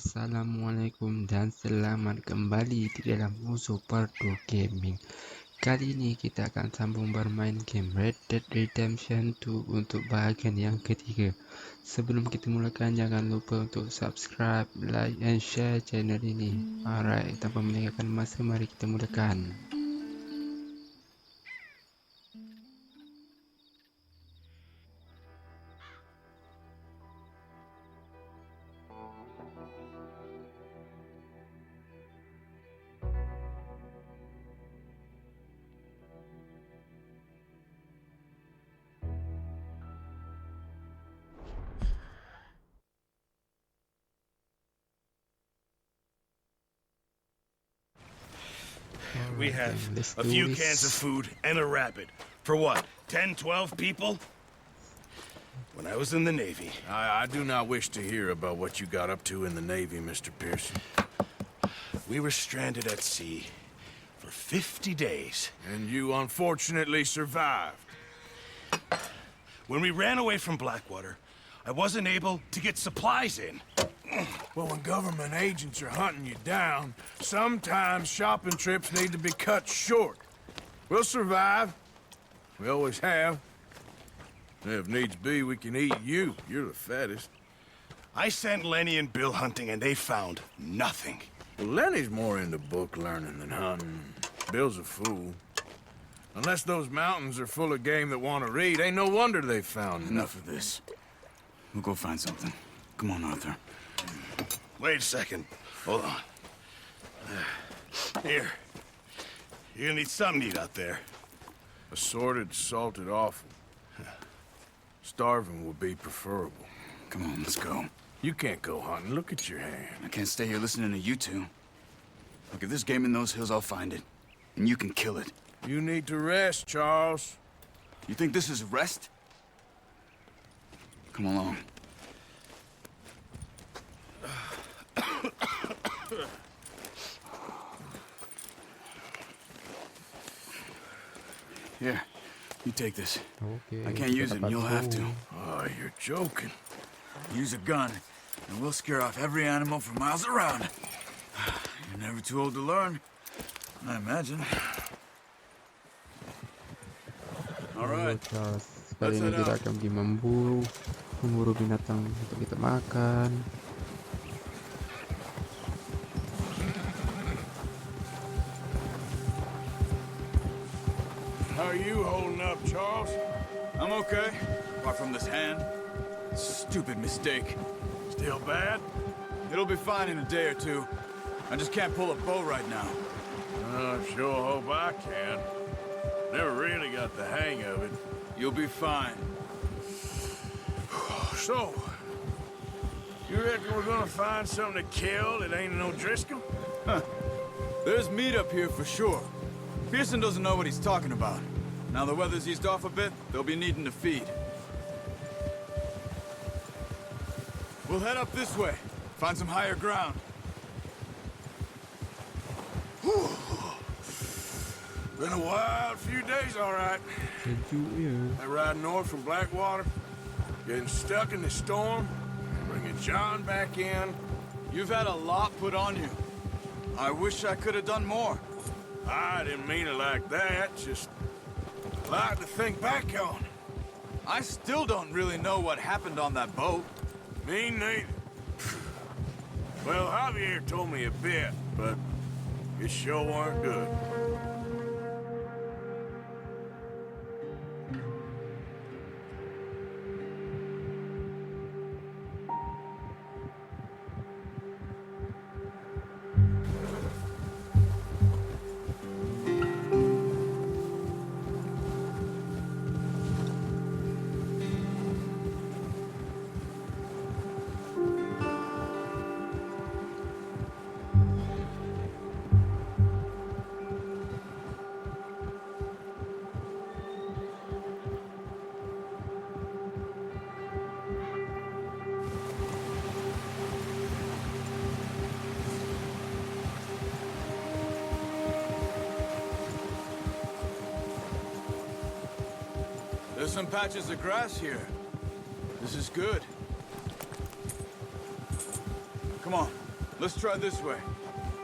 Assalamualaikum dan selamat kembali di dalam Musuh Perdu Gaming. Kali ini kita akan sambung bermain game Red Dead Redemption 2 untuk bahagian yang ketiga. Sebelum kita mulakan, jangan lupa untuk subscribe, like and share channel ini. Alright, tanpa melengahkan masa, mari kita mulakan. We have a few cans of food and a rabbit. For what, 10, 12 people? When I was in the Navy... I do not wish to hear about what you got up to in the Navy, Mr. Pearson. We were stranded at sea for 50 days. And you unfortunately survived. When we ran away from Blackwater, I wasn't able to get supplies in. Well, when government agents are hunting you down, sometimes shopping trips need to be cut short. We'll survive. We always have. If needs be, we can eat you. You're the fattest. I sent Lenny and Bill hunting, and they found nothing. Well, Lenny's more into book learning than hunting. Bill's a fool. Unless those mountains are full of game that want to read, ain't no wonder they found Enough of this. We'll go find something. Come on, Arthur. Wait a second. Hold on. Here. You're gonna need something to eat out there. Assorted, salted offal. Starving would be preferable. Come on, let's go. You can't go hunting. Look at your hand. I can't stay here listening to you two. Look, if there's game in those hills, I'll find it. And you can kill it. You need to rest, Charles. You think this is rest? Come along. Here, you take this. Okay, I can't use it, and you'll have to. Oh, you're joking. Use a gun, and we'll scare off every animal for miles around. You're never too old to learn, I imagine. All right. Kali ini kita akan pergi memburu binatang untuk kita makan. How are you holding up, Charles? I'm okay, apart from this hand. Stupid mistake. Still bad? It'll be fine in a day or two. I just can't pull a bow right now. I sure hope I can. Never really got the hang of it. You'll be fine. So, you reckon we're gonna find something to kill that ain't no Driscoll? There's meat up here for sure. Pearson doesn't know what he's talking about. Now the weather's eased off a bit, they'll be needing to feed. We'll head up this way. Find some higher ground. Whew. Been a wild few days, all right. Sejuk ya. I ride north from Blackwater, getting stuck in the storm, bringing John back in. You've had a lot put on you. I wish I could have done more. I didn't mean it like that, just a lot to think back on. I still don't really know what happened on that boat. Me neither. Well, Javier told me a bit, but it sure weren't good. There's some patches of grass here. This is good. Come on, Let's try this way.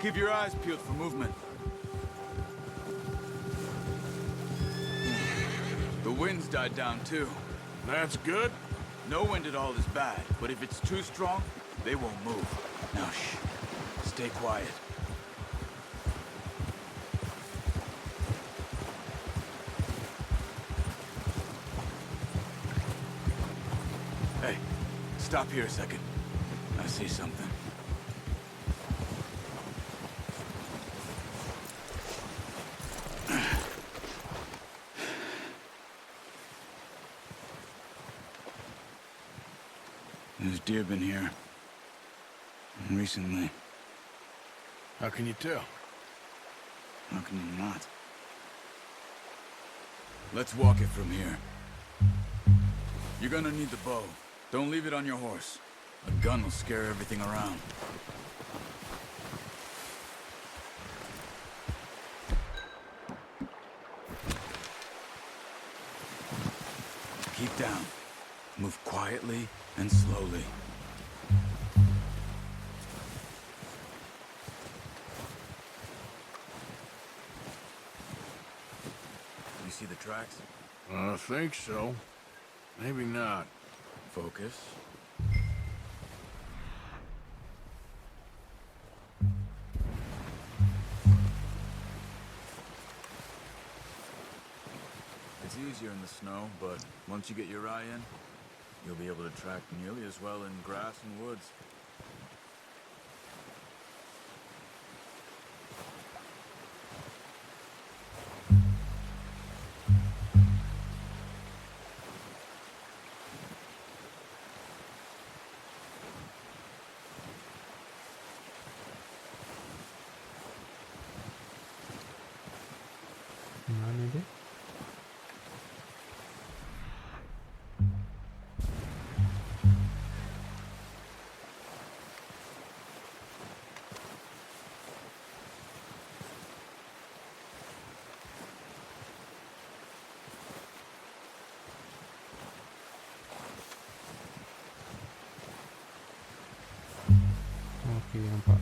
Keep your eyes peeled for movement. The wind's died down too. That's good. No wind at all is bad, but if it's too strong, they won't move. Now shh. Stay quiet. Hey, stop here a second. I see something. There's deer been here. Recently. How can you tell? How can you not? Let's walk it from here. You're gonna need the bow. Don't leave it on your horse. A gun will scare everything around. Keep down. Move quietly and slowly. You see the tracks? I think so. Maybe not. Focus. It's easier in the snow, but once you get your eye in, you'll be able to track nearly as well in grass and woods. Mana dia? Okey, nampak.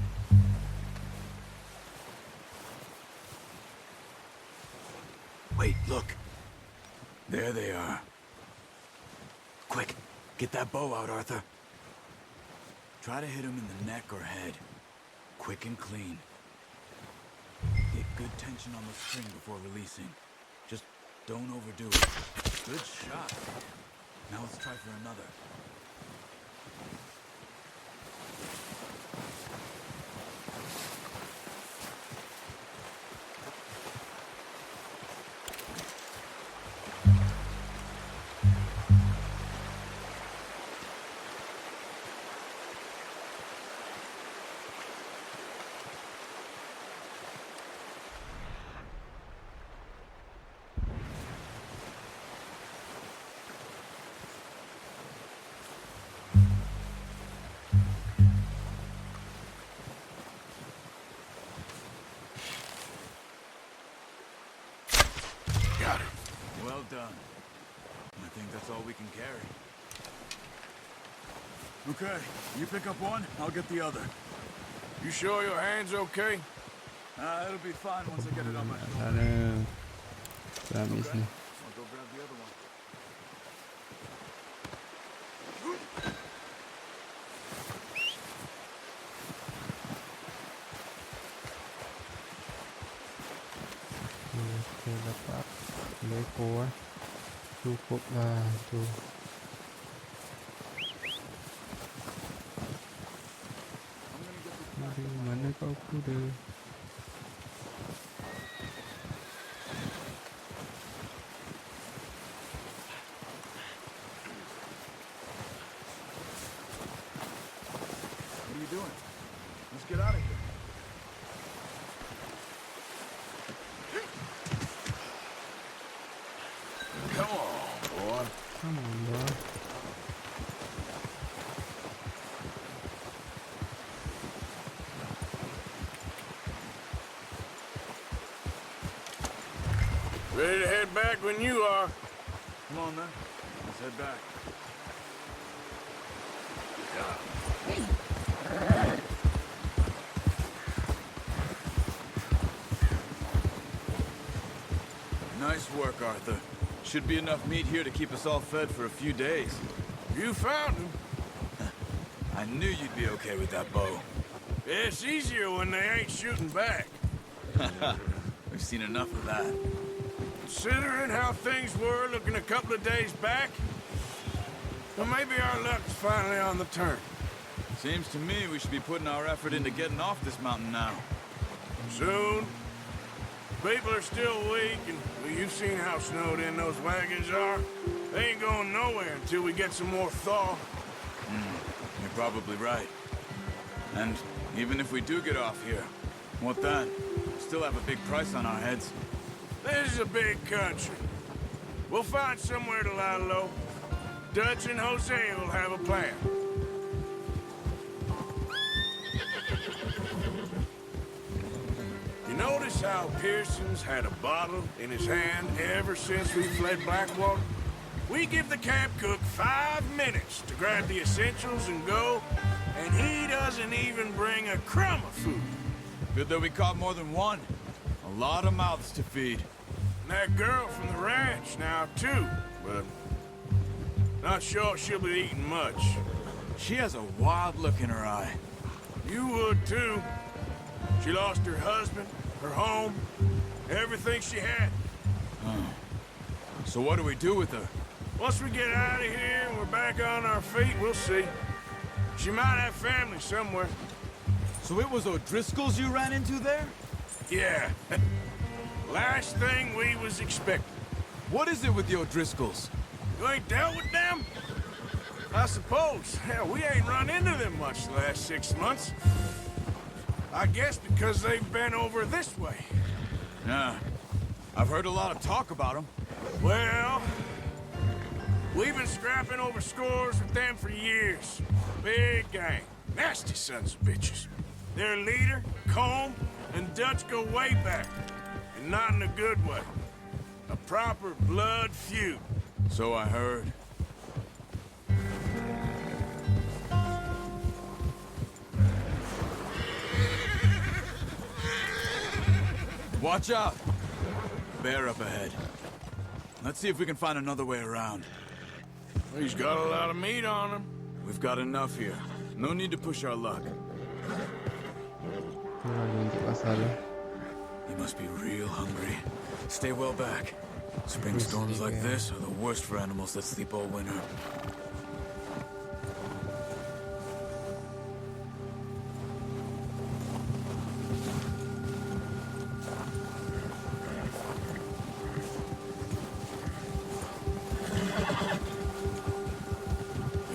Wait, look. There they are. Quick, get that bow out, Arthur. Try to hit him in the neck or head. Quick and clean. Get good tension on the string before releasing. Just don't overdo it. Good shot. Now let's try for another. Got it. Well done. I think that's all we can carry. Okay, you pick up one, I'll get the other. You sure your hand's okay? It'll be fine once I get it on my shoulder. Ada Gamis ni. I'll go grab the other one. Kita dapat lekor. Cukup lah tu. Mari, mana kau kuda? What are you doing? Let's get out of here. Come on, boy. Come on, boy. Ready to head back when you are. Come on, then. Let's head back. Nice work, Arthur. Should be enough meat here to keep us all fed for a few days. You found him. I knew you'd be okay with that bow. It's easier when they ain't shooting back. We've seen enough of that. Considering how things were looking a couple of days back, well, maybe our luck's finally on the turn. Seems to me we should be putting our effort into getting off this mountain now. Soon. People are still weak, and well, you've seen how snowed in those wagons are. They ain't going nowhere until we get some more thaw. You're probably right. And even if we do get off here, what then? Still have a big price on our heads. This is a big country. We'll find somewhere to lie low. Dutch and Jose will have a plan. You notice how Pearson's had a bottle in his hand ever since we fled Blackwater? We give the camp cook 5 minutes to grab the essentials and go, and he doesn't even bring a crumb of food. Good that we caught more than one. A lot of mouths to feed. And that girl from the ranch now, too, but not sure she'll be eating much. She has a wild look in her eye. You would, too. She lost her husband, her home, everything she had. So what do we do with her? Once we get out of here and we're back on our feet, we'll see. She might have family somewhere. So it was O'Driscoll's you ran into there? Yeah. Last thing we was expecting. What is it with the O'Driscolls? You ain't dealt with them? I suppose. Hell, we ain't run into them much the last 6 months. I guess because they've been over this way. Yeah. I've heard a lot of talk about them. Well, we've been scrapping over scores with them for years. Big gang. Nasty sons of bitches. Their leader, Combe, and Dutch go way back. And not in a good way. A proper blood feud. So I heard. Watch out! Bear up ahead. Let's see if we can find another way around. He's got a lot of meat on him. We've got enough here. No need to push our luck. Lalu untuk pasal You must be real hungry. Stay well back. Spring storms like this are the worst for animals that sleep all winter.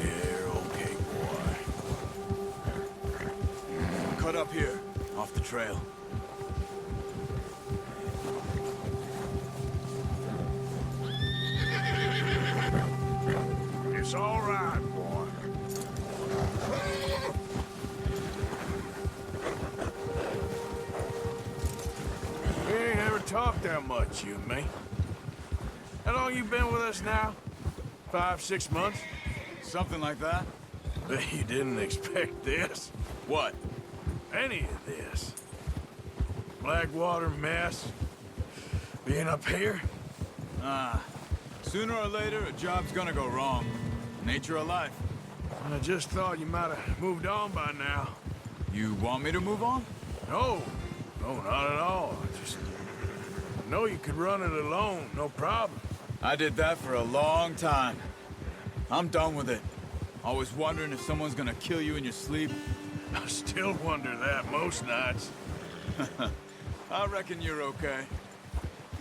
You're okay, boy. Cut up here, off the trail. It's all right, boy. We ain't ever talked that much, you and me. How long you been with us now? 5, 6 months? Something like that? You didn't expect this. What? Any of this. Blackwater mess. Being up here? Sooner or later, a job's gonna go wrong. Nature of life. I just thought you might have moved on by now. You want me to move on? No, not at all. I just know you could run it alone, no problem. I did that for a long time. I'm done with it. Always wondering if someone's gonna kill you in your sleep. I still wonder that most nights. I reckon you're okay.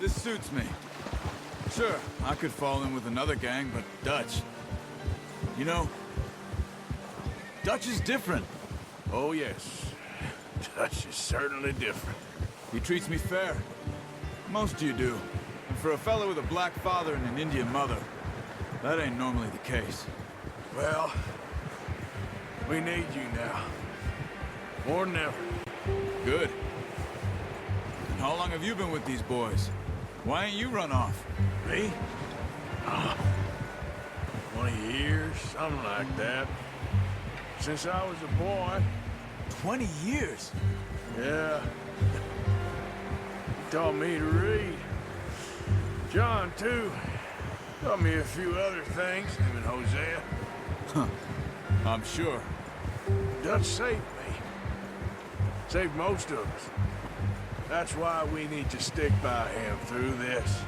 This suits me. Sure, I could fall in with another gang, but Dutch... You know, Dutch is different. Oh, yes. Dutch is certainly different. He treats me fair. Most of you do. And for a fellow with a black father and an Indian mother, that ain't normally the case. Well, we need you now. More than ever. Good. And how long have you been with these boys? Why ain't you run off? Me? 20 years, something like that. Since I was a boy. 20 years? Yeah. He taught me to read. John, too. Taught me a few other things, him and Hosea. Huh. I'm sure. Dutch saved me. Saved most of us. That's why we need to stick by him through this.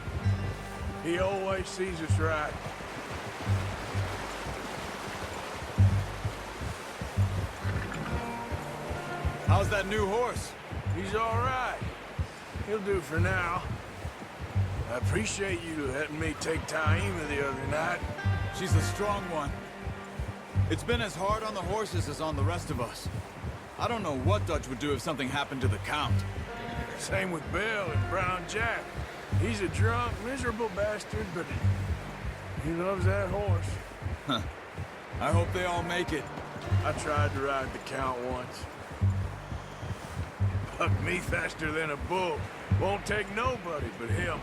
He always sees us right. How's that new horse? He's all right. He'll do for now. I appreciate you letting me take Taima the other night. She's a strong one. It's been as hard on the horses as on the rest of us. I don't know what Dutch would do if something happened to the Count. Same with Bell and Brown Jack. He's a drunk, miserable bastard, but he loves that horse. Huh. I hope they all make it. I tried to ride the Count once. Bucked me faster than a bull. Won't take nobody but him.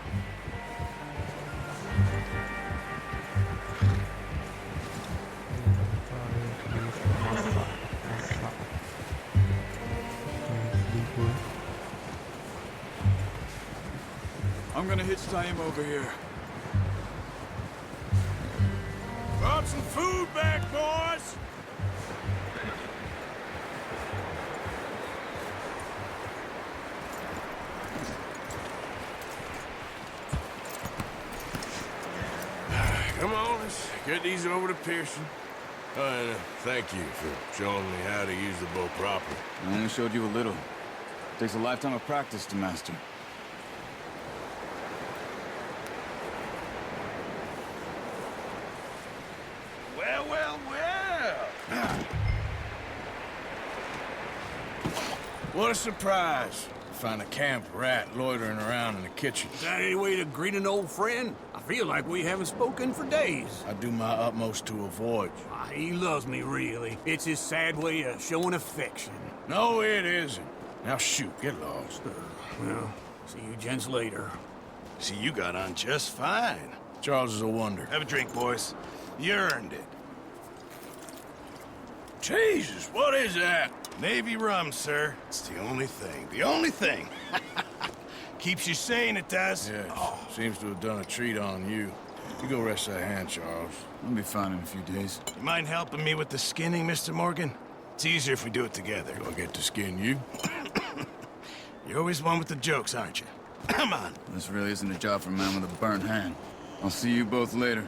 I'm gonna hitch Taima over here. Brought some food back, boys! Come on, let's get these over to Pearson. And thank you for showing me how to use the bow properly. I only showed you a little. Takes a lifetime of practice to master. Well, well, well! What a surprise. Find a camp rat loitering around in the kitchen. Is that any way to greet an old friend? I feel like we haven't spoken for days. I do my utmost to avoid you. He loves me, really. It's his sad way of showing affection. No, it isn't. Now shoot, get lost. Well, see you gents later. See, you got on just fine. Charles is a wonder. Have a drink, boys. You earned it. Jesus, what is that? Navy rum, sir. It's the only thing. The only thing. Keeps you sane, it does. Yes, seems to have done a treat on you. You go rest that hand, Charles. I'll be fine in a few days. You mind helping me with the skinning, Mr. Morgan? It's easier if we do it together. Do I get to skin you? You're always one with the jokes, aren't you? Come on. This really isn't a job for a man with a burnt hand. I'll see you both later.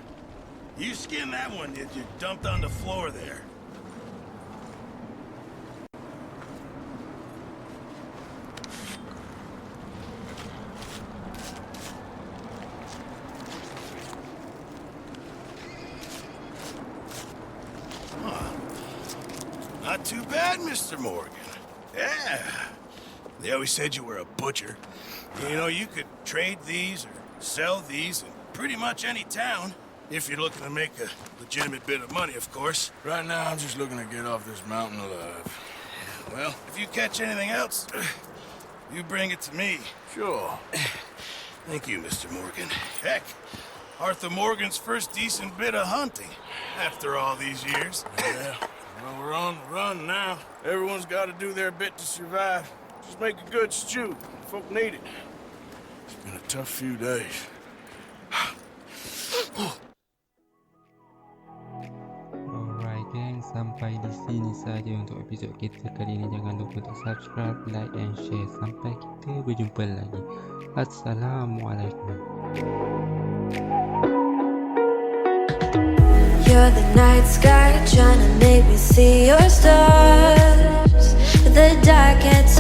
You skinned that one that you dumped on the floor there. Not too bad, Mr. Morgan. Yeah. They always said you were a butcher. You know, you could trade these or sell these in pretty much any town. If you're looking to make a legitimate bit of money, of course. Right now, I'm just looking to get off this mountain alive. Well, if you catch anything else, you bring it to me. Sure. Thank you, Mr. Morgan. Heck, Arthur Morgan's first decent bit of hunting after all these years. Yeah. Well, we're on the run now. Everyone's got to do their bit to survive. Just make a good stew. Folk need it. It's been a tough few days. Alright gang, sampai di sini saja untuk episod kita kali ini. Jangan lupa untuk subscribe, like dan share. Sampai kita berjumpa lagi. Assalamualaikum. You're the night sky trying to make me see your stars, but the dark can't